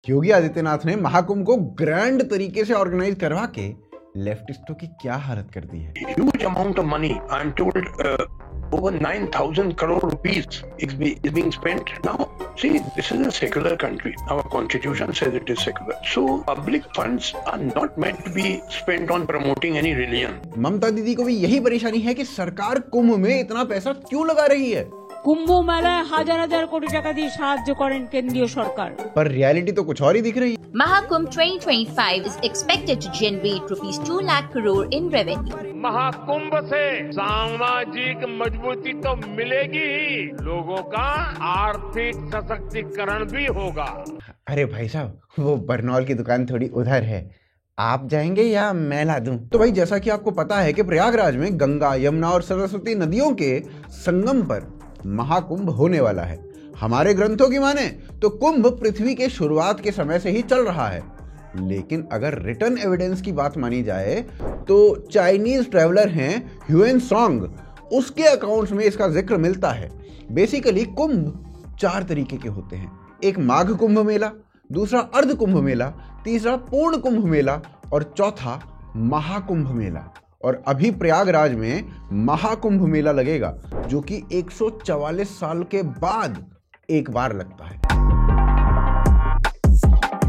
योगी आदित्यनाथ ने महाकुंभ को ग्रैंड तरीके से ऑर्गेनाइज करवा के लेफ्टिस्टों की क्या हालत कर दी है। Huge amount of money. I'm told over 9,000 crore rupees is being spent now. See, this is a secular country. Our constitution says it is secular. So public funds are not meant to be spent on promoting any religion. ममता दीदी को भी यही परेशानी है कि सरकार कुंभ में इतना पैसा क्यों लगा रही है। কুম্ভ মেলায় হাজার হাজার কোটি টাকা দিয়ে সাহায্য করেন কেন্দ্রীয় সরকার, पर रियलिटी तो कुछ और ही दिख रही है। Mahakumbh 2025 is expected to generate rupees 2 lakh crore in revenue. Mahakumbh से सामाजिक मजबूती तो मिलेगी ही, लोगों का आर्थिक सशक्तिकरण भी होगा। अरे भाई साहब, वो बरनौल की दुकान थोड़ी उधर है, आप जाएंगे या मैं ला दूं? तो भाई जैसा कि आपको पता है कि प्रयागराज में गंगा, यमुना और सरस्वती नदियों के संगम पर महाकुंभ होने वाला है। हमारे ग्रंथों की माने तो कुंभ पृथ्वी के शुरुआत के समय से ही चल रहा है, लेकिन अगर रिटर्न एविडेंस की बात मानी जाए तो चाइनीज ट्रैवलर हैं ह्यूएन सॉन्ग, उसके अकाउंट्स में इसका जिक्र मिलता है। बेसिकली कुंभ 4 तरीके के होते हैं, एक माघ कुंभ मेला, दूसरा अर्ध कुंभ मेला, तीसरा पूर्ण कुंभ मेला और चौथा महाकुंभ मेला। और अभी प्रयागराज में महाकुंभ मेला लगेगा जो कि 144 साल के बाद एक बार लगता है।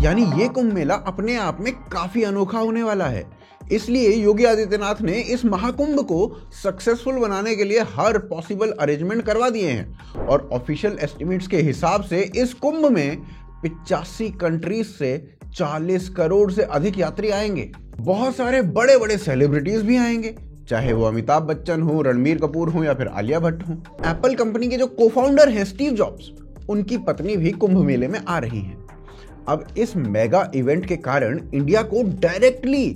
यानी ये कुंभ मेला अपने आप में काफी अनोखा होने वाला है। इसलिए योगी आदित्यनाथ ने इस महाकुंभ को सक्सेसफुल बनाने के लिए हर पॉसिबल अरेंजमेंट करवा दिए हैं और ऑफिशियल एस्टिमेट्स के हिसाब से इस कुंभ में 85 कंट्रीज से 40 करोड़ से अधिक यात्री आएंगे। बहुत सारे बड़े बड़े सेलिब्रिटीज भी आएंगे, चाहे वो अमिताभ बच्चन हो, रणबीर कपूर हो या फिर आलिया भट्ट हो। एप्पल कंपनी के जो को-फाउंडर हैं स्टीव जॉब्स, उनकी पत्नी भी कुंभ मेले में आ रही हैं। अब इस मेगा इवेंट के कारण इंडिया को डायरेक्टली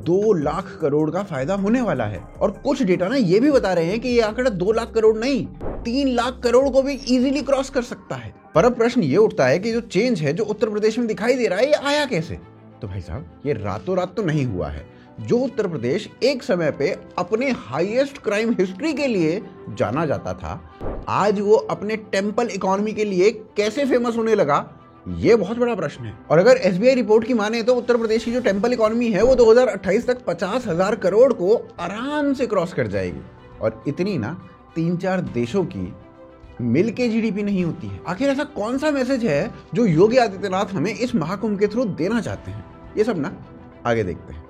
2 लाख करोड़ का फायदा होने वाला है। और कुछ डेटा ना ये भी बता रहे हैं कि ये आंकड़ा 2 लाख करोड़ नहीं, 3 लाख करोड़ को भी इजीली क्रॉस कर सकता है। पर अब प्रश्न ये उठता है कि जो चेंज है जो उत्तर प्रदेश में दिखाई दे रहा है, ये आया कैसे? तो भाई साहब, ये रातों रात तो नहीं हुआ है। जो उत्तर प्रदेश एक समय पे अपने हाईएस्ट क्राइम हिस्ट्री के लिए जाना जाता था, आज वो अपने टेम्पल इकोनॉमी के लिए कैसे फेमस होने लगा, ये बहुत बड़ा प्रश्न है। और अगर एसबीआई रिपोर्ट की माने तो उत्तर प्रदेश की जो टेम्पल इकोनॉमी है वो 2028 तक 50,000 करोड़ को आराम से क्रॉस कर जाएगी। और इतनी ना 3-4 देशों की मिल के जीडीपी नहीं होती है। आखिर ऐसा कौन सा मैसेज है जो योगी आदित्यनाथ हमें इस महाकुंभ के थ्रू देना चाहते हैं? ये सब ना आगे देखते हैं।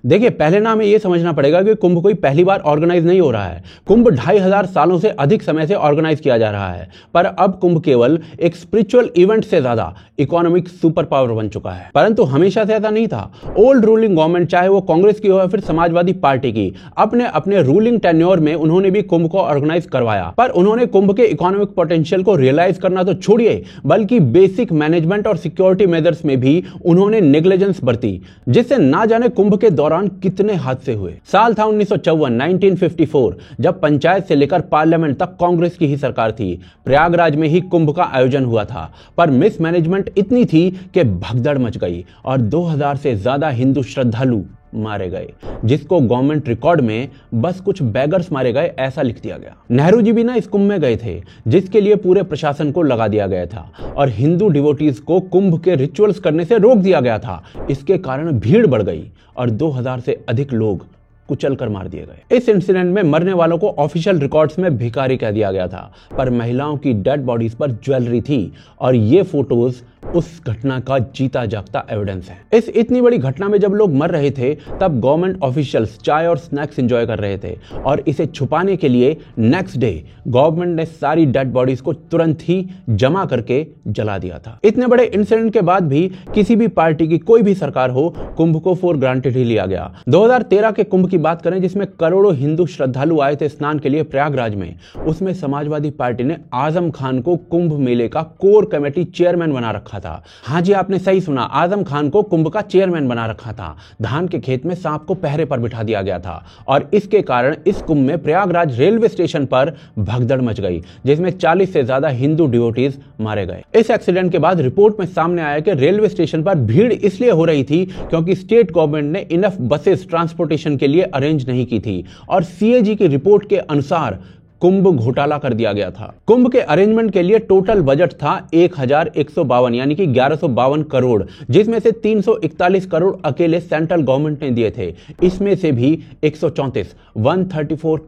देखिए, पहले ना हमें यह समझना पड़ेगा कि कुंभ कोई पहली बार ऑर्गेनाइज नहीं हो रहा है। कुंभ 2500 सालों से अधिक समय से ऑर्गेनाइज किया जा रहा है, पर अब कुंभ केवल एक स्पिरिचुअल इवेंट से ज्यादा इकोनॉमिक सुपर पावर बन चुका है। परंतु हमेशा से ऐसा नहीं था। ओल्ड रूलिंग गवर्नमेंट, चाहे वो कांग्रेस की हो या फिर समाजवादी पार्टी की, अपने अपने रूलिंग टेन्योर में उन्होंने भी कुंभ को ऑर्गेनाइज करवाया, पर उन्होंने कुंभ के इकोनॉमिक पोटेंशियल को रियलाइज करना तो छोड़िए, बल्कि बेसिक मैनेजमेंट और सिक्योरिटी मेजर्स में भी उन्होंने नेग्लिजेंस बरती, जिससे ना जाने कुंभ के दौरान कितने हादसे हुए। साल था 1954 जब पंचायत से लेकर पार्लियामेंट तक कांग्रेस की ही सरकार थी। प्रयागराज में ही कुंभ का आयोजन हुआ था, पर मिसमैनेजमेंट इतनी थी कि भगदड़ मच गई और 2000 से ज्यादा हिंदू श्रद्धालु मारे गए, जिसको गवर्नमेंट रिकॉर्ड में बस कुछ बैगर्स मारे गए ऐसा लिख दिया गया। नेहरू जी भी ना इस कुंभ में गए थे, जिसके लिए पूरे प्रशासन को लगा दिया गया था और हिंदू डिवोटीज को कुंभ के रिचुअल्स करने से रोक दिया गया था। इसके कारण भीड़ बढ़ गई और 2000 से अधिक लोग कुचल कर मार दिए गए। इस इंसिडेंट में मरने वालों को ऑफिशियल रिकॉर्ड्स में भिखारी कह दिया गया था, पर महिलाओं की डेड बॉडीज पर ज्वेलरी थी और ये फोटोज उस घटना का जीता जागता एविडेंस है। इस इतनी बड़ी घटना में जब लोग मर रहे थे, तब गवर्नमेंट ऑफिशियल्स चाय और स्नैक्स एंजॉय कर रहे थे और इसे छुपाने के लिए नेक्स्ट डे गवर्नमेंट ने सारी डेड बॉडीज को तुरंत ही जमा करके जला दिया था। इतने बड़े इंसिडेंट के बाद भी किसी भी पार्टी की कोई भी सरकार हो, कुंभ को फॉर ग्रांटेड ही लिया गया। 2013 के कुंभ की बात करें, जिसमें करोड़ों हिंदू श्रद्धालु आए थे स्नान के लिए प्रयागराज में, उसमें समाजवादी पार्टी ने आजम खान को कुंभ मेले का कोर कमेटी चेयरमैन बना रखा था। हाँ जी, आपने सही सुना, आजम खान को कुंभ का चेयरमैन बना रखा था। धान के खेत में सांप को पहरे पर बिठा दिया गया था और इसके कारण इस कुंभ में प्रयागराज रेलवे स्टेशन पर भगदड़ मच गई, जिसमें 40 से ज्यादा हिंदू डिवोटीज मारे गए। इस एक्सीडेंट के बाद रिपोर्ट में सामने आया कि रेलवे स्टेशन पर भीड़ इसलिए हो रही थी क्योंकि स्टेट गवर्नमेंट ने इनफ बसेस ट्रांसपोर्टेशन के लिए अरेंज नहीं की थी और सीएजी की रिपोर्ट के अनुसार कुंभ घोटाला कर दिया गया था। कुंभ के अरेंजमेंट के लिए टोटल बजट था 1152 यानी कि 1152 करोड़, जिसमें से 341 करोड़ अकेले सेंट्रल गवर्नमेंट ने दिए थे। इसमें से भी 134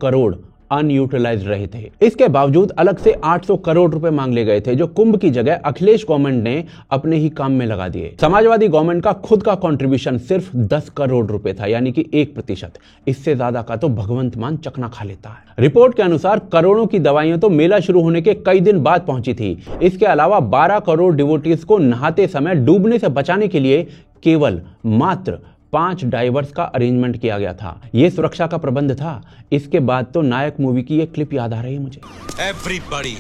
करोड़ अनयूटिलाइज्ड रहे थे। इसके बावजूद अलग से 800 करोड़ रुपए मांग ले गए थे, जो कुंभ की जगह अखिलेश गवर्नमेंट ने अपने ही काम में लगा दिए। समाजवादी गवर्नमेंट का खुद का कंट्रीब्यूशन सिर्फ 10 करोड़ रुपए था, यानी कि 1%। इससे ज्यादा का तो भगवंत मान चकना खा लेता है। रिपोर्ट के अनुसार करोड़ों की दवाइयां तो मेला शुरू होने के कई दिन बाद पहुंची थी। इसके अलावा 12 करोड़ डिवोटीज को नहाते समय डूबने से बचाने के लिए केवल मात्र 5 डाइवर्स का अरेंजमेंट किया गया था। यह सुरक्षा का प्रबंध था। इसके बाद तो नायक मूवी की एक क्लिप याद आ रही है मुझे। एवरीबॉडी,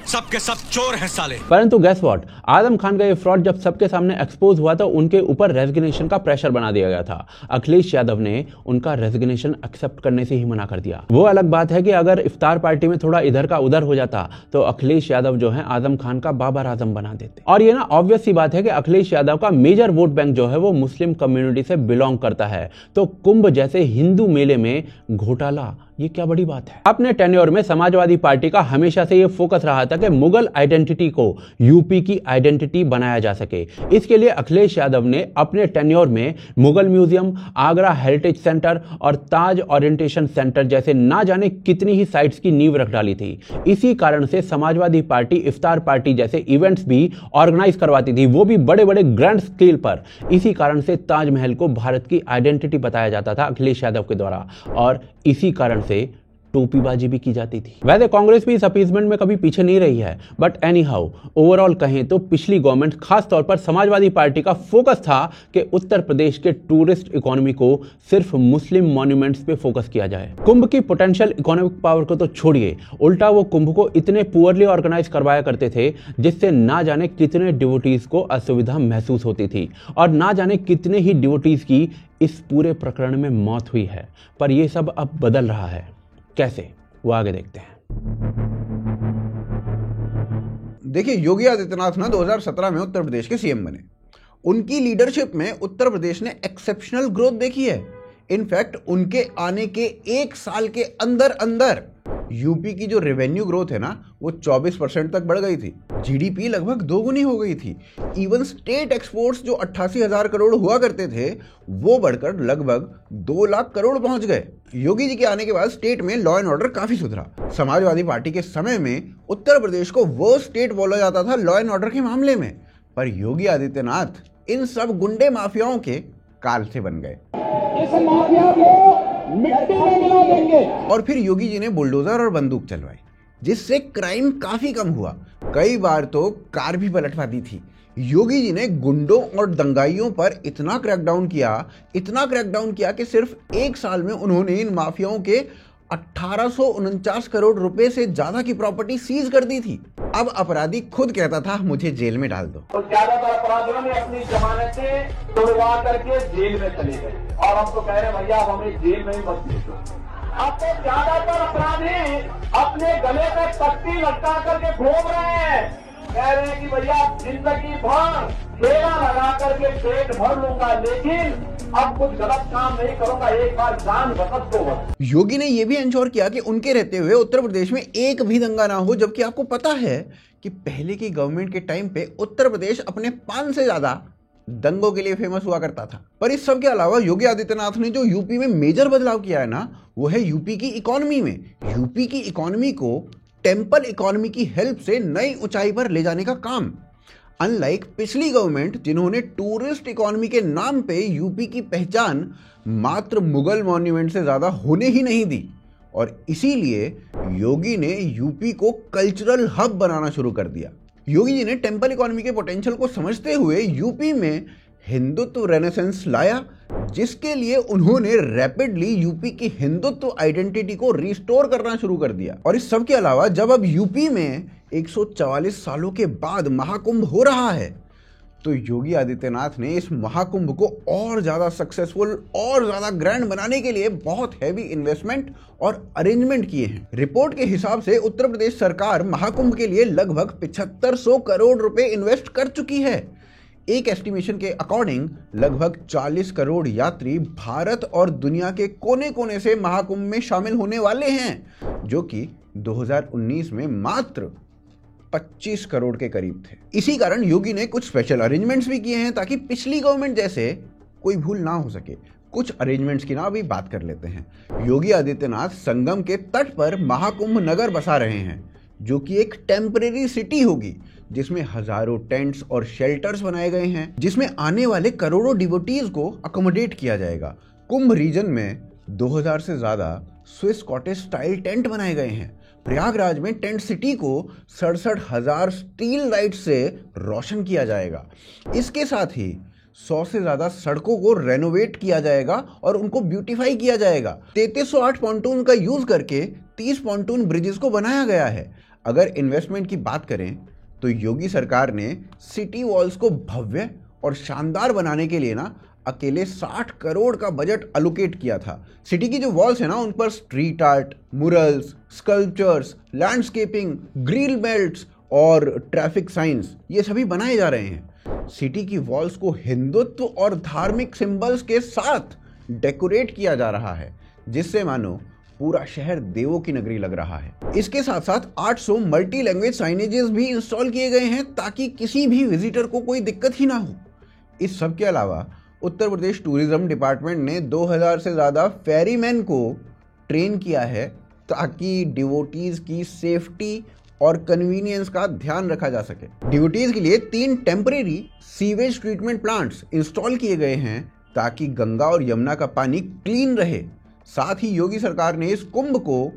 सबके सब चोर हैं साले। परंतु गैस व्हाट, आजम खान का ये फ्रॉड जब सबके सामने एक्सपोज हुआ तो उनके ऊपर रेजिग्नेशन का प्रेशर बना दिया गया था। अखिलेश यादव ने उनका रेजिग्नेशन एक्सेप्ट करने से ही मना कर दिया। वो अलग बात है कि अगर इफ्तार पार्टी में थोड़ा इधर का उधर हो जाता तो अखिलेश यादव जो है आजम खान का बाबर आजम बना देते। और ये ना ऑब्वियस सी बात है कि अखिलेश यादव का मेजर वोट बैंक जो है वो मुस्लिम कम्युनिटी से बिलोंग करता है, तो कुंभ जैसे हिंदू मेले में घोटाला, ये क्या बड़ी बात है। अपने टेन्योर में समाजवादी पार्टी का हमेशा से ये फोकस रहा था कि मुगल आइडेंटिटी को यूपी की आइडेंटिटी बनाया जा सके। इसके लिए अखिलेश यादव ने अपने टेन्योर में Mughal museum, Agra heritage centre और ताज ओरिएंटेशन सेंटर जैसे ना जाने कितनी ही साइट्स की नींव रख डाली थी। इसी कारण से समाजवादी पार्टी इफ्तार पार्टी जैसे इवेंट्स भी ऑर्गेनाइज करवाती थी, वो भी बड़े बड़े ग्रैंड स्केल पर। इसी कारण से ताजमहल को भारत की आइडेंटिटी बताया जाता था अखिलेश यादव के द्वारा, और इसी कारण से टोपीबाजी भी की जाती थी। वैसे कांग्रेस भी इस अपीजमेंट में कभी पीछे नहीं रही है, बट एनी हाउ ओवरऑल कहें तो पिछली गवर्नमेंट, खास तौर पर समाजवादी पार्टी का फोकस था कि उत्तर प्रदेश के टूरिस्ट इकोनॉमी को सिर्फ मुस्लिम मॉन्यूमेंट्स पे फोकस किया जाए। कुंभ की पोटेंशियल इकोनॉमिक पावर को तो छोड़िए, उल्टा वो कुंभ को इतने पुअरली ऑर्गेनाइज करवाया करते थे जिससे ना जाने कितने डिवोटीज को असुविधा महसूस होती थी, और ना जाने कितने ही डिवोटीज की इस पूरे प्रकरण में मौत हुई है। पर यह सब अब बदल रहा है। कैसे, वो आगे देखते हैं। देखिए, योगी आदित्यनाथ ना 2017 में उत्तर प्रदेश के सीएम बने। उनकी लीडरशिप में उत्तर प्रदेश ने एक्सेप्शनल ग्रोथ देखी है। इनफैक्ट उनके आने के 1 साल के अंदर अंदर यूपी की जो रेवेन्यू ग्रोथ है ना, वो 24% तक बढ़ गई थी। जीडीपी लगभग दोगुनी हो गई थी। इवन स्टेट एक्सपोर्ट्स जो 88,000 करोड़ हुआ करते थे, वो बढ़कर लगभग 2 लाख करोड़ पहुंच गए। योगी जी के आने के बाद स्टेट में लॉ एंड ऑर्डर काफी सुधरा। समाजवादी पार्टी के समय में उत्तर प्रदेश को वो स्टेट बोला जाता था लॉ एंड ऑर्डर के मामले में, पर योगी आदित्यनाथ इन सब गुंडे माफियाओं के काल से बन गए। इस माफिया को मिट्टी में मिला देंगे। और फिर योगी जी ने बुलडोजर और बंदूक चलवाई, जिससे क्राइम काफी कम हुआ। कई बार तो कार भी पलटवा दी थी। योगी जी ने गुंडों और दंगाइयों पर इतना क्रैकडाउन किया कि सिर्फ 1 साल में उन्होंने इन माफियाओं के 1849 करोड़ रुपए से ज्यादा की प्रॉपर्टी सीज कर दी थी। अब अपराधी खुद कहता था मुझे जेल में डाल दो। तो ज्यादातर अपराधियों ने अपनी जमानतें तोड़वा करके जेल में चले गए, और हम तो कह रहे हैं भैया अब हमें जेल में ही मत भेजो। अब तो ज्यादातर अपराधी अपने गले पे पट्टी लटका करके घूम रहे हैं, कह रहे हैं कि भैया जिंदगी भर सेवा लगा करके पेट भर लूंगा, लेकिन अब कुछ गलत काम नहीं करूंगा, एक बार जान बचत तो बस। योगी ने यह भी इंश्योर किया कि उनके रहते हुए उत्तर प्रदेश में एक भी दंगा ना हो, जबकि आपको पता है कि पहले की गवर्नमेंट के टाइम पे उत्तर प्रदेश अपने पान से ज्यादा दंगों के लिए फेमस हुआ करता था। पर इस सब के अलावा योगी आदित्यनाथ ने जो यूपी में मेजर बदलाव किया है ना, वो है यूपी की इकोनॉमी में। यूपी की इकोनॉमी को टेम्पल इकोनॉमी की हेल्प से नई ऊंचाई पर ले जाने का काम। अनलाइक पिछली गवर्नमेंट, जिन्होंने टूरिस्ट इकोनॉमी के नाम पे यूपी की पहचान मात्र मुगल मॉन्यूमेंट से ज्यादा होने ही नहीं दी, और इसीलिए योगी ने यूपी को कल्चरल हब बनाना शुरू कर दिया। योगी जी ने टेम्पल इकोनॉमी के पोटेंशियल को समझते हुए यूपी में हिंदुत्व रेनेसेंस लाया, जिसके लिए उन्होंने रैपिडली यूपी की हिंदुत्व आइडेंटिटी को रिस्टोर करना शुरू कर दिया। और इस सब के अलावा जब अब यूपी में 144 सालों के बाद महाकुंभ हो रहा है, तो योगी आदित्यनाथ ने इस महाकुंभ को और ज्यादा सक्सेसफुल और ज्यादा ग्रैंड बनाने के लिए बहुत हैवी इन्वेस्टमेंट और अरेंजमेंट किए हैं। रिपोर्ट के हिसाब से उत्तर प्रदेश सरकार महाकुंभ के लिए लगभग 7500 करोड़ रुपए इन्वेस्ट कर चुकी है। एक एस्टिमेशन के अकॉर्डिंग लगभग 40 करोड़ यात्री भारत और दुनिया के कोने कोने से महाकुंभ में शामिल होने वाले हैं, जो कि 2019 में मात्र 25 करोड़ के करीब थे। इसी कारण योगी ने कुछ स्पेशल अरेंजमेंट्स भी किए हैं ताकि पिछली गवर्नमेंट जैसे कोई भूल ना हो सके। कुछ अरेंजमेंट्स की ना अभी बात कर लेते हैं। योगी आदित्यनाथ संगम के तट पर महाकुंभ नगर बसा रहे हैं, जो कि एक टेम्परेरी सिटी होगी जिसमें हजारों टेंट्स और शेल्टर्स बनाए गए हैं, जिसमें आने वाले करोड़ों डिवोटीज को अकोमोडेट किया जाएगा। कुंभ रीजन में 2000 से ज्यादा स्विस कॉटेज स्टाइल टेंट बनाए गए हैं। प्रयागराज में टेंट सिटी को 67,000 स्टील लाइट से रोशन किया जाएगा। इसके साथ ही 100 से ज्यादा सड़कों को रेनोवेट किया जाएगा और उनको ब्यूटीफाई किया जाएगा। 3308 पॉन्टून का यूज करके 30 पॉन्टून ब्रिजेस को बनाया गया है। अगर इन्वेस्टमेंट की बात करें तो योगी सरकार ने सिटी वॉल्स को भव्य और शानदार बनाने के लिए ना अकेले 60 करोड़ का बजट एलोकेट किया था। सिटी की जो वॉल्स है ना, उन पर street art, murals, sculptures, landscaping, grill belts और ट्रैफिक साइंस ये सभी बनाए जा रहे हैं। सिटी की वॉल्स को हिंदुत्व और धार्मिक सिंबल्स के साथ डेकोरेट किया जा रहा है, जिससे मानो पूरा शहर देवों की नगरी लग रहा है। इसके साथ साथ 800 मल्टी लैंग्वेज साइनेजेस भी इंस्टॉल किए गए हैं ताकि किसी भी विजिटर को कोई दिक्कत ही ना हो। इस सब के अलावा उत्तर प्रदेश टूरिज्म डिपार्टमेंट ने 2000 से ज़्यादा फेरीमैन को ट्रेन किया है ताकि डिवोटीज की सेफ्टी और कन्वीनियंस का ध्यान रखा जा सके। डिवोटीज के लिए 3 temporary sewage treatment plants install किए गए हैं ताकि गंगा और यमुना का पानी क्लीन रहे। साथ ही योगी सरकार ने इस कुंभ को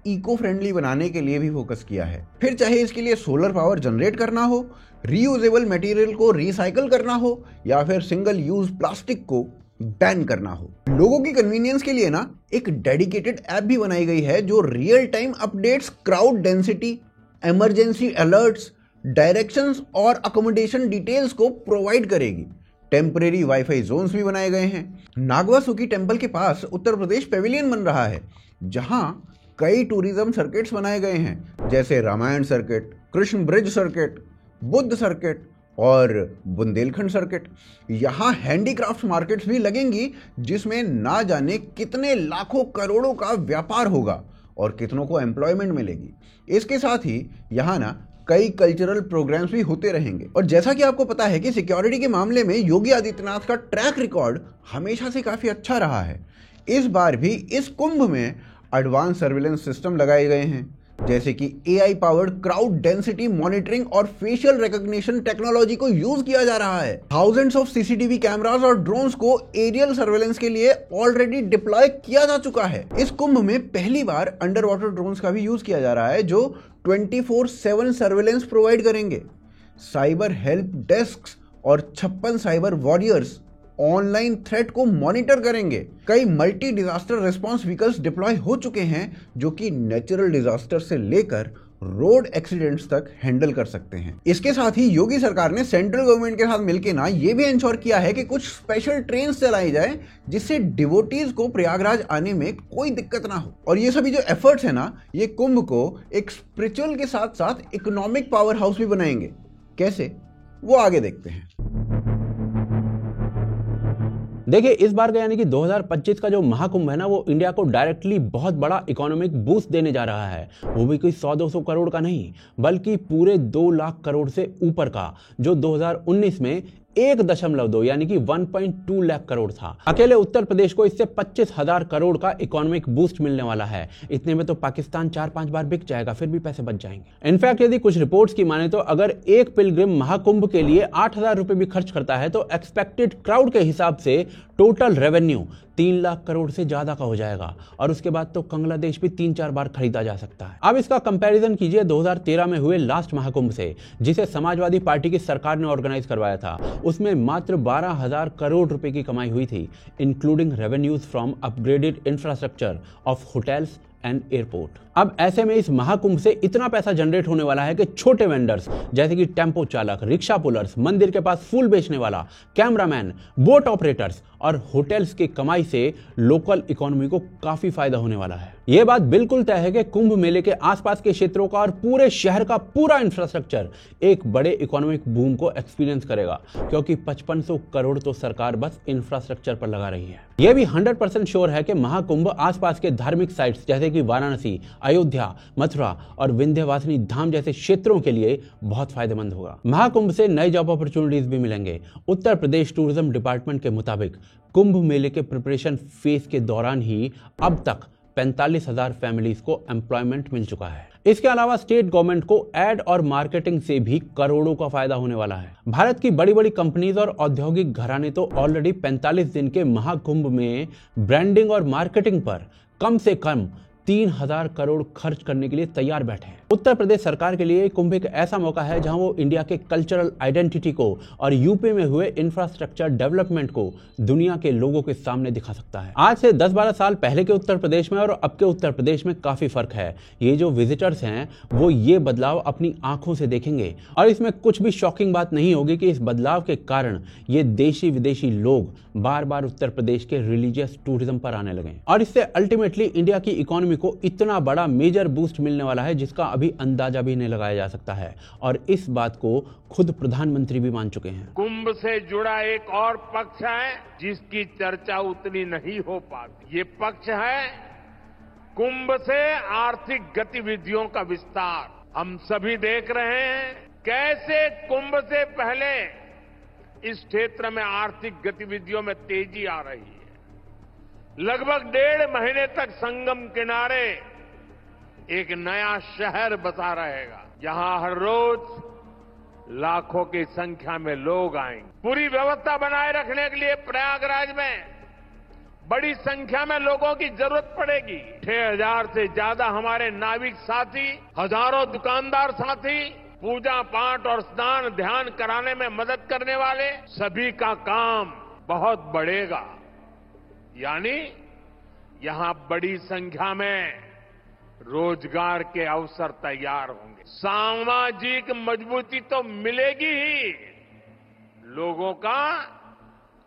इको फ्रेंडली बनाने के लिए भी फोकस किया है। फिर चाहे इसके लिए सोलर पावर जनरेट करना हो, रीयूजेबल मटेरियल को रिसाइकल करना हो या फिर सिंगल यूज प्लास्टिक को बैन करना हो। लोगों की कन्वीनियंस के लिए ना एक डेडिकेटेड ऐप भी बनाई गई है जो real time updates, crowd density, emergency alerts, directions और अकोमोडेशन डिटेल्स को प्रोवाइड करेगी। टेम्परेरी वाईफाई जोन्स भी बनाए गए हैं। नागवा सुकी टेम्पल के पास उत्तर प्रदेश पेविलियन बन रहा है, जहां कई टूरिज्म सर्किट्स बनाए गए हैं, जैसे Ramayana circuit, Krishna Braj circuit, Buddha circuit और बुंदेलखंड सर्किट। यहाँ हैंडीक्राफ्ट मार्केट्स भी लगेंगी, जिसमें ना जाने कितने लाखों करोड़ों का व्यापार होगा और कितनों को एम्प्लॉयमेंट मिलेगी। इसके साथ ही यहाँ ना कई कल्चरल प्रोग्राम्स भी होते रहेंगे। और जैसा कि आपको पता है कि सिक्योरिटी के मामले में योगी आदित्यनाथ का ट्रैक रिकॉर्ड हमेशा से काफी अच्छा रहा है। इस बार भी इस कुंभ में एडवांस सर्विलेंस सिस्टम लगाए गए हैं, जैसे कि AI powered crowd density monitoring और फेशियल रिकॉग्निशन टेक्नोलॉजी को यूज किया जा रहा है। थाउजेंड्स ऑफ CCTV कैमरास और ड्रोन्स को एरियल सर्वेलेंस के लिए ऑलरेडी डिप्लॉय किया जा चुका है। इस कुंभ में पहली बार अंडर वाटर ड्रोन्स का भी यूज किया जा रहा है, जो 24/7 सर्वेलेंस प्रोवाइड करेंगे। साइबर हेल्प डेस्क और 56 साइबर वॉरियर्स ऑनलाइन थ्रेट को मॉनिटर करेंगे। कई multi disaster response vehicles deploy हो चुके हैं, जो कि नेचुरल डिजास्टर से लेकर रोड एक्सीडेंट्स तक हैंडल कर सकते हैं। इसके साथ ही योगी सरकार ने सेंट्रल गवर्नमेंट के साथ मिलकर ना ये भी इंश्योर किया है कि कुछ स्पेशल ट्रेन चलाई जाए, जिससे डिवोटीज को प्रयागराज आने में कोई दिक्कत ना हो। और ये सभी जो एफर्ट्स है ना, ये कुंभ को एक स्पिरिचुअल के साथ साथ इकोनॉमिक पावर हाउस भी बनाएंगे। कैसे, वो आगे देखते हैं। देखिए, इस बार का यानी कि 2025 का जो महाकुंभ है ना, वो इंडिया को डायरेक्टली बहुत बड़ा इकोनॉमिक बूस्ट देने जा रहा है। वो भी कोई 100-200 करोड़ का नहीं, बल्कि पूरे 2 लाख करोड़ से ऊपर का, जो 2019 में 1.2 यानी कि 1.2 लाख करोड़ था। अकेले उत्तर प्रदेश को इससे 25,000 करोड़ का इकोनॉमिक बूस्ट मिलने वाला है। इतने में तो पाकिस्तान 4-5 बार बिक जाएगा, फिर भी पैसे बच जाएंगे। इनफैक्ट यदि कुछ रिपोर्ट्स की माने तो अगर एक पिलग्रिम महाकुंभ के लिए 8,000 रुपए भी खर्च करता है तो एक्सपेक्टेड क्राउड के हिसाब से टोटल रेवेन्यू 3 लाख करोड़ से ज्यादा का हो जाएगा। और उसके बाद तो बांग्लादेश भी 3-4 बार खरीदा जा सकता है। अब इसका कंपैरिजन कीजिए 2013 में हुए लास्ट महाकुंभ से, जिसे समाजवादी पार्टी की सरकार ने ऑर्गेनाइज करवाया था। उसमें मात्र 12,000 करोड़ रुपए की कमाई हुई थी, including revenues from upgraded infrastructure of hotels and airport. अब ऐसे में इस महाकुंभ से इतना पैसा जनरेट होने वाला है कि छोटे वेंडर्स जैसे कि टेम्पो चालक, रिक्शा पुलर्स, मंदिर के पास फूल बेचने वाला, कैमरामैन, बोट ऑपरेटर्स और होटल्स की कमाई से लोकल इकोनॉमी को काफी फायदा होने वाला है। यह बात बिल्कुल तय है कि कुंभ मेले के आसपास के क्षेत्रों का और पूरे शहर का पूरा इंफ्रास्ट्रक्चर एक बड़े इकोनॉमिक बूम को एक्सपीरियंस करेगा, क्योंकि 5500 करोड़ तो सरकार बस इंफ्रास्ट्रक्चर पर लगा रही है। यह भी 100% श्योर है कि महाकुंभ आसपास के धार्मिक साइट्स जैसे कि वाराणसी, अयोध्या, मथुरा और विंध्यवासिनी धाम जैसे क्षेत्रों के लिए बहुत फायदेमंद होगा। महाकुंभ से नए जॉब अपॉर्चुनिटीज भी मिलेंगे। उत्तर प्रदेश टूरिज्म डिपार्टमेंट के मुताबिक कुंभ मेले के प्रिपरेशन फेज के दौरान ही अब तक 45,000 फैमिलीज को एम्प्लॉयमेंट मिल चुका है। इसके अलावा स्टेट गवर्नमेंट को एड और मार्केटिंग से भी करोड़ों का फायदा होने वाला है। भारत की बड़ी बड़ी कंपनीज और औद्योगिक घराने तो ऑलरेडी 45 दिन के महाकुंभ में ब्रांडिंग और मार्केटिंग पर कम से कम 3,000 करोड़ खर्च करने के लिए तैयार बैठे हैं। उत्तर प्रदेश सरकार के लिए कुंभ एक ऐसा मौका है जहां वो इंडिया के कल्चरल आइडेंटिटी को और यूपी में हुए इंफ्रास्ट्रक्चर डेवलपमेंट को दुनिया के लोगों के सामने दिखा सकता है। आज से 10-12 साल पहले के उत्तर प्रदेश में और अब के उत्तर प्रदेश में काफी फर्क है। ये जो विजिटर्स हैं वो ये बदलाव अपनी आंखों से देखेंगे और इसमें कुछ भी शॉकिंग बात नहीं होगी कि इस बदलाव के कारण ये देशी विदेशी लोग बार बार उत्तर प्रदेश के रिलीजियस टूरिज्म पर आने लगे और इससे अल्टीमेटली इंडिया की इकोनॉमी को इतना बड़ा मेजर बूस्ट मिलने वाला है जिसका अभी अंदाजा भी नहीं लगाया जा सकता है। और इस बात को खुद प्रधानमंत्री भी मान चुके हैं। कुंभ से जुड़ा एक और पक्ष है जिसकी चर्चा उतनी नहीं हो पाती। ये पक्ष है कुंभ से आर्थिक गतिविधियों का विस्तार। हम सभी देख रहे हैं कैसे कुंभ से पहले इस क्षेत्र में आर्थिक गतिविधियों में तेजी आ रही है। लगभग 1.5 महीने तक संगम किनारे एक नया शहर बसा रहेगा, जहां हर रोज लाखों की संख्या में लोग आएंगे। पूरी व्यवस्था बनाए रखने के लिए प्रयागराज में बड़ी संख्या में लोगों की जरूरत पड़ेगी। 6,000 से ज्यादा हमारे नाविक साथी, हजारों दुकानदार साथी, पूजा पाठ और स्नान ध्यान कराने में मदद करने वाले सभी का काम बहुत बढ़ेगा। यानी यहां बड़ी संख्या में रोजगार के अवसर तैयार होंगे। सामाजिक मजबूती तो मिलेगी ही, लोगों का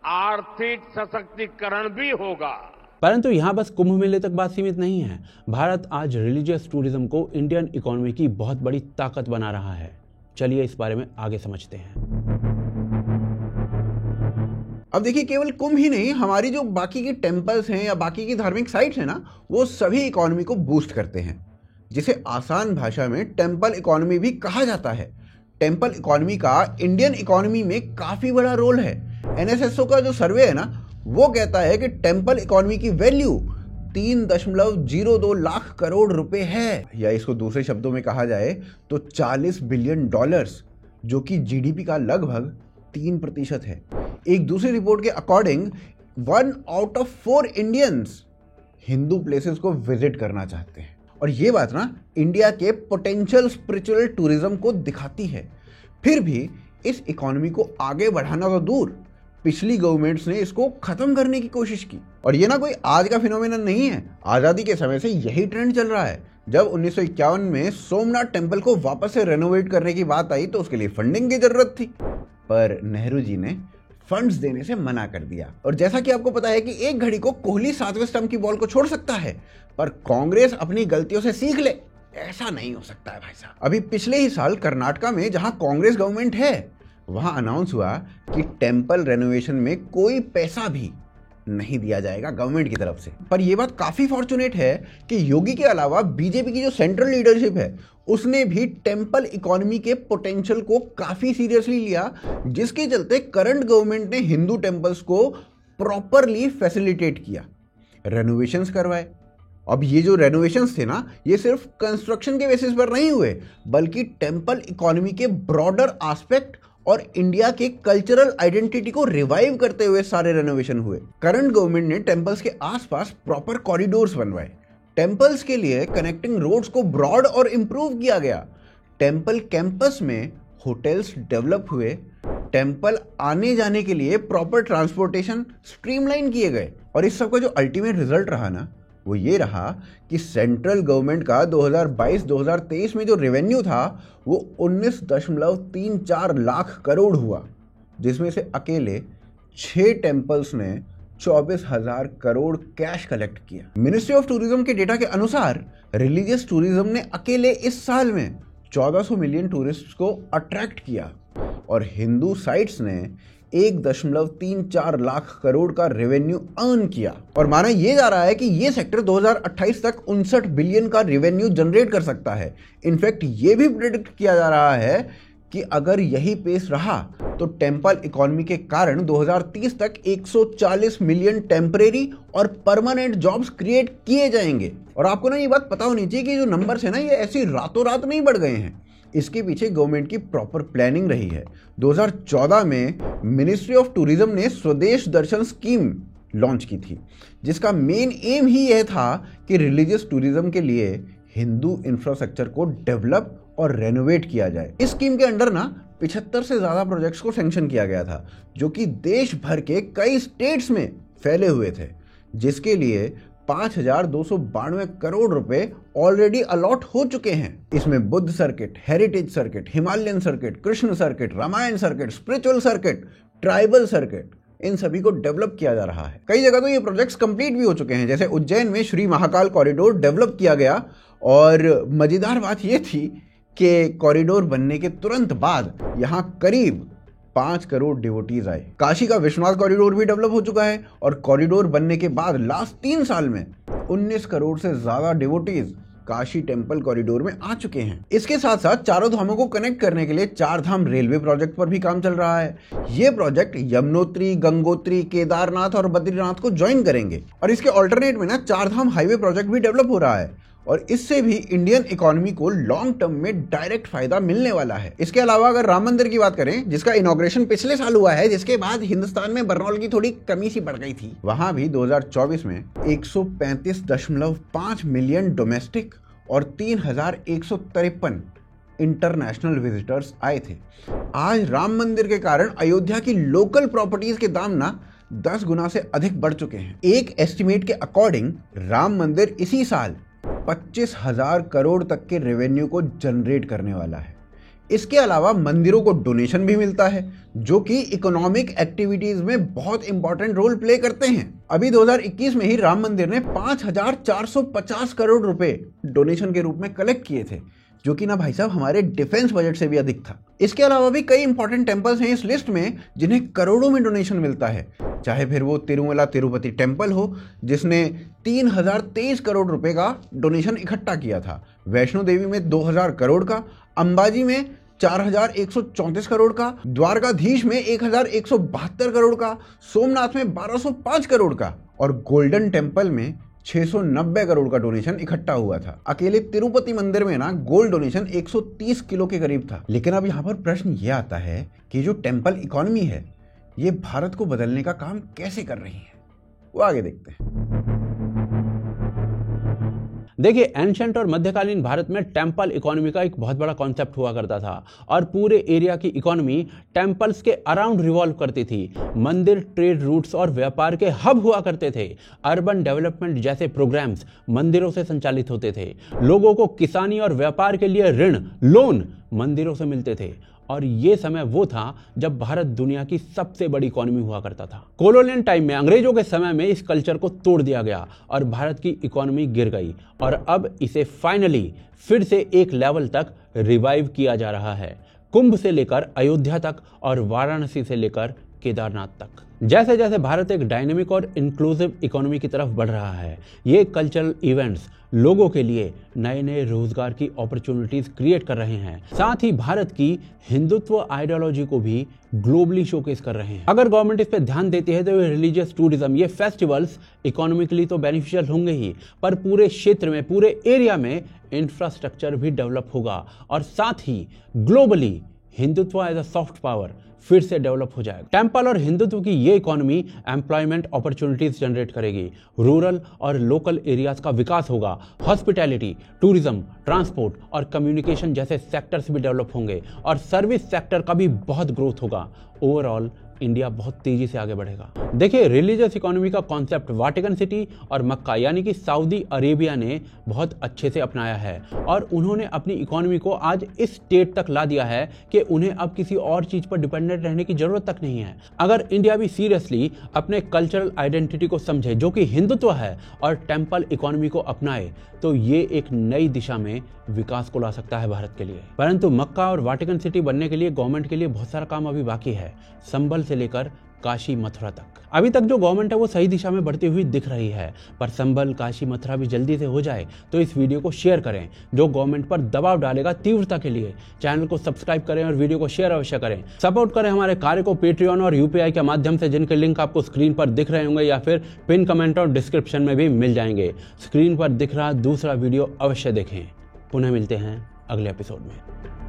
आर्थिक सशक्तिकरण भी होगा। परंतु यहां बस कुंभ मेले तक बात सीमित नहीं है। भारत आज रिलीजियस टूरिज्म को इंडियन इकोनॉमी की बहुत बड़ी ताकत बना रहा है। चलिए इस बारे में आगे समझते हैं। अब देखिए, केवल कुंभ ही नहीं, हमारी जो बाकी की टेम्पल्स हैं या बाकी की धार्मिक साइट्स हैं ना, वो सभी इकोनॉमी को बूस्ट करते हैं, जिसे आसान भाषा में टेम्पल इकोनॉमी भी कहा जाता है। टेम्पल इकोनॉमी का इंडियन इकोनॉमी में काफी बड़ा रोल है। एनएसएसओ का जो सर्वे है ना, वो कहता है कि टेम्पल इकोनॉमी की वैल्यू 3.02 लाख करोड़ रुपए है, या इसको दूसरे शब्दों में कहा जाए तो $40 बिलियन, जो कि जीडीपी का लगभग 3% है। एक दूसरी रिपोर्ट के according 1 out of 4 Indians Hindu places को विजिट करना चाहते हैं। और ये बात ना इंडिया के पोटेंशियल स्पिरिचुअल टूरिज्म को दिखाती है। फिर भी इस इकोनॉमी को आगे बढ़ाना तो दूर, पिछली गवर्नमेंट्स ने इसको खत्म करने की कोशिश की। और ये ना कोई आज का फिनोमेनन नहीं है, आजादी के समय से यही ट्रेंड चल रहा है। जब 1951 में सोमनाथ टेम्पल को वापस से रेनोवेट करने की बात आई तो उसके लिए फंडिंग की जरूरत थी, पर नेहरू जी ने फंड्स देने से मना कर दिया। और जैसा कि आपको पता है कि एक घड़ी को कोहली 7वें स्टंप की बॉल को छोड़ सकता है, पर कांग्रेस अपनी गलतियों से सीख ले, ऐसा नहीं हो सकता है भाई साहब। अभी पिछले ही साल कर्नाटका में, जहां कांग्रेस गवर्नमेंट है, वहां अनाउंस हुआ कि टेम्पल रेनोवेशन में कोई पैसा भी नहीं दिया जाएगा गवर्नमेंट की तरफ से। पर यह बात काफी फॉर्चुनेट है कि योगी के अलावा बीजेपी की जो सेंट्रल लीडरशिप है उसने भी टेम्पल इकोनॉमी के पोटेंशियल को काफी सीरियसली लिया, जिसके चलते करंट गवर्नमेंट ने हिंदू टेम्पल्स को प्रॉपरली फैसिलिटेट किया, रेनोवेशंस करवाए। अब ये जो रेनोवेशंस थे ना, ये सिर्फ कंस्ट्रक्शन के बेसिस पर नहीं हुए, बल्कि टेम्पल इकोनॉमी के ब्रॉडर एस्पेक्ट और इंडिया के कल्चरल आइडेंटिटी को रिवाइव करते हुए सारे रेनोवेशन हुए। करंट गवर्नमेंट ने टेम्पल्स के आसपास प्रॉपर कॉरिडोर्स बनवाए, टेम्पल्स के लिए कनेक्टिंग रोड्स को ब्रॉड और इंप्रूव किया गया, टेम्पल कैंपस में होटल्स डेवलप हुए, टेम्पल आने जाने के लिए प्रॉपर ट्रांसपोर्टेशन स्ट्रीमलाइन किए गए। और इस सब का जो अल्टीमेट रिजल्ट रहा ना, वो ये रहा कि सेंट्रल गवर्नमेंट का 2022-2023 में जो रेवेन्यू था वो 19.34 लाख करोड़ हुआ, जिसमें से अकेले 6 टेम्पल्स ने 24,000 करोड़ कैश कलेक्ट किया। मिनिस्ट्री ऑफ टूरिज्म के डेटा के अनुसार रिलीजियस टूरिज्म ने अकेले इस साल में 1400 मिलियन टूरिस्ट को अट्रैक्ट किया और हिंदू साइट्स ने 1.34 लाख करोड़ का रेवेन्यू अर्न किया। और माना यह जा रहा है कि यह सेक्टर 2028 तक 59 बिलियन का रेवेन्यू जनरेट कर सकता है। इनफैक्ट यह भी प्रेडिक्ट किया जा रहा है कि अगर यही पेस रहा तो टेम्पल इकोनॉमी के कारण 2030 तक 140 मिलियन टेम्परेरी और परमानेंट जॉब्स क्रिएट किए जाएंगे। और आपको ना ये बात पता होनी चाहिए कि जो नंबर्स है ना, ये ऐसी रातों रात नहीं बढ़ गए हैं। इसके पीछे गवर्नमेंट की प्रॉपर प्लानिंग रही है। 2014 में मिनिस्ट्री ऑफ टूरिज्म ने स्वदेश दर्शन स्कीम लॉन्च की थी, जिसका मेन एम ही यह था कि रिलीजियस टूरिज्म के लिए हिंदू इंफ्रास्ट्रक्चर को डेवलप और रेनोवेट किया जाए। इस स्कीम के अंडर ना 75 से ज्यादा प्रोजेक्ट्स को सैंक्शन किया गया था, जो कि देश भर के कई स्टेट्स में फैले हुए थे, जिसके लिए 5,292 करोड़ रुपए ऑलरेडी अलॉट हो चुके हैं। इसमें Buddha circuit, heritage circuit, Himalayan circuit, Krishna circuit, Ramayana circuit, spiritual circuit, tribal circuit, इन सभी को डेवलप किया जा रहा है। कई जगह तो ये प्रोजेक्ट्स कंप्लीट भी हो चुके हैं, जैसे उज्जैन में श्री महाकाल कॉरिडोर डेवलप किया गया। और मजेदार बात यह थी कि कॉरिडोर बनने के तुरंत बाद यहां करीब 5 करोड़ डिवोटीज आए। काशी का विश्वनाथ कॉरिडोर भी डेवलप हो चुका है और कॉरिडोर बनने के बाद लास्ट 3 साल में 19 करोड़ से ज्यादा डिवोटीज काशी टेम्पल कॉरिडोर में आ चुके हैं। इसके साथ साथ चारों धामों को कनेक्ट करने के लिए 4 धाम रेलवे प्रोजेक्ट पर भी काम चल रहा है। ये प्रोजेक्ट यमुनोत्री, गंगोत्री, केदारनाथ और बद्रीनाथ को ज्वाइन करेंगे। और इसके ऑल्टरनेट में ना 4 धाम हाईवे प्रोजेक्ट भी डेवलप हो रहा है और इससे भी इंडियन इकोनॉमी को लॉन्ग टर्म में डायरेक्ट फायदा मिलने वाला है। इसके अलावा अगर राम मंदिर की बात करें, जिसका इनॉग्रेशन पिछले साल हुआ है, जिसके बाद हिंदुस्तान में बर्नौल की थोड़ी कमी सी बढ़ गई थी, वहां भी 2024 में 135.5 मिलियन डोमेस्टिक और 3,153 इंटरनेशनल विजिटर्स आए थे। आज राम मंदिर के कारण अयोध्या की लोकल प्रॉपर्टीज के दाम ना 10 गुना से अधिक बढ़ चुके हैं। एक एस्टिमेट के अकॉर्डिंग राम मंदिर इसी साल 25,000 करोड़ तक के रेवेन्यू को जनरेट करने वाला है। इसके अलावा मंदिरों को डोनेशन भी मिलता है, जो कि इकोनॉमिक एक्टिविटीज में बहुत इंपॉर्टेंट रोल प्ले करते हैं। अभी 2021 में ही राम मंदिर ने 5,450 करोड़ रुपए डोनेशन के रूप में कलेक्ट किए थे, जो कि ना भाई साहब हमारे डिफेंस बजट से भी अधिक था। इसके अलावा भी कई इंपॉर्टेंट टेंपल्स हैं इस लिस्ट में जिन्हें करोड़ों में डोनेशन मिलता है, चाहे फिर वो तिरुमला तिरुपति टेंपल हो, जिसने 3,023 करोड़ रुपए का डोनेशन इकट्ठा किया था, वैष्णो देवी में 2,000 करोड़ का, अंबाजी में 4,134 करोड़ का, द्वारकाधीश में 1,172 करोड़ का, सोमनाथ में 1,205 करोड़ का और गोल्डन टेम्पल में 690 करोड़ का डोनेशन इकट्ठा हुआ था। अकेले तिरुपति मंदिर में ना गोल्ड डोनेशन 130 किलो के करीब था। लेकिन अब यहाँ पर प्रश्न ये आता है कि जो टेम्पल इकोनॉमी है, ये भारत को बदलने का काम कैसे कर रही है, वो आगे देखते हैं। देखिए, एंशंट और मध्यकालीन भारत में टेम्पल इकोनॉमी का एक बहुत बड़ा कॉन्सेप्ट हुआ करता था और पूरे एरिया की इकोनॉमी टेम्पल्स के अराउंड रिवॉल्व करती थी। मंदिर ट्रेड रूट्स और व्यापार के हब हुआ करते थे। अर्बन डेवलपमेंट जैसे प्रोग्राम्स मंदिरों से संचालित होते थे। लोगों को किसानी और व्यापार के लिए ऋण, लोन मंदिरों से मिलते थे। और ये समय वो था जब भारत दुनिया की सबसे बड़ी इकोनॉमी हुआ करता था। कॉलोनियल टाइम में, अंग्रेजों के समय में इस कल्चर को तोड़ दिया गया और भारत की इकोनॉमी गिर गई और अब इसे फाइनली फिर से एक लेवल तक रिवाइव किया जा रहा है, कुंभ से लेकर अयोध्या तक और वाराणसी से लेकर केदारनाथ तक। जैसे जैसे भारत एक डायनेमिक और इंक्लूसिव इकोनॉमी की तरफ बढ़ रहा है, ये कल्चरल इवेंट्स लोगों के लिए नए नए रोजगार की अपॉर्चुनिटीज क्रिएट कर रहे हैं। साथ ही भारत की हिंदुत्व आइडियोलॉजी को भी ग्लोबली शोकेस कर रहे हैं। अगर गवर्नमेंट इस पे ध्यान देती है तो ये रिलीजियस टूरिज्म, ये फेस्टिवल्स इकोनॉमिकली तो बेनिफिशियल होंगे ही, पर पूरे क्षेत्र में, पूरे एरिया में इंफ्रास्ट्रक्चर भी डेवलप होगा और साथ ही globally Hindutva as a soft power फिर से डेवलप हो जाएगा। टेम्पल और हिंदुत्व की ये इकोनॉमी एम्प्लॉयमेंट अपॉर्चुनिटीज जनरेट करेगी, रूरल और लोकल एरियाज का विकास होगा, हॉस्पिटैलिटी, टूरिज्म, ट्रांसपोर्ट और कम्युनिकेशन जैसे सेक्टर्स भी डेवलप होंगे और सर्विस सेक्टर का भी बहुत ग्रोथ होगा। ओवरऑल इंडिया बहुत तेजी से आगे बढ़ेगा। देखिए, रिलीजियस इकोनॉमी का कॉन्सेप्ट वाटिकन सिटी और मक्का यानी कि सऊदी अरेबिया ने बहुत अच्छे से अपनाया है और उन्होंने अपनी इकोनॉमी को आज इस स्टेट तक ला दिया है कि उन्हें अब किसी और चीज पर डिपेंडेंट रहने की जरूरत तक नहीं है। अगर इंडिया भी सीरियसली अपने कल्चरल आइडेंटिटी को समझे जो कि हिंदुत्व है और टेम्पल इकोनॉमी को अपनाए तो ये एक नई दिशा में विकास को ला सकता है भारत के लिए। परंतु मक्का और वाटिकन सिटी बनने के लिए गवर्नमेंट के लिए बहुत सारा काम अभी बाकी है, संभल से लेकर काशी मथुरा तक। अभी तक जो गवर्नमेंट है वो सही दिशा में बढ़ती हुई दिख रही है, पर संभल काशी मथुरा भी जल्दी से हो जाए तो इस वीडियो को शेयर करें जो गवर्नमेंट पर दबाव डालेगा तीव्रता के लिए। चैनल को सब्सक्राइब करें और वीडियो को शेयर अवश्य करें। सपोर्ट करें हमारे कार्य को पेट्रियन और यूपीआई के माध्यम से, जिनके लिंक आपको स्क्रीन पर दिख रहे होंगे या फिर पिन कमेंट और डिस्क्रिप्शन में भी मिल जाएंगे। स्क्रीन पर दिख रहा दूसरा वीडियो अवश्य देखें। पुनः मिलते हैं अगले एपिसोड में।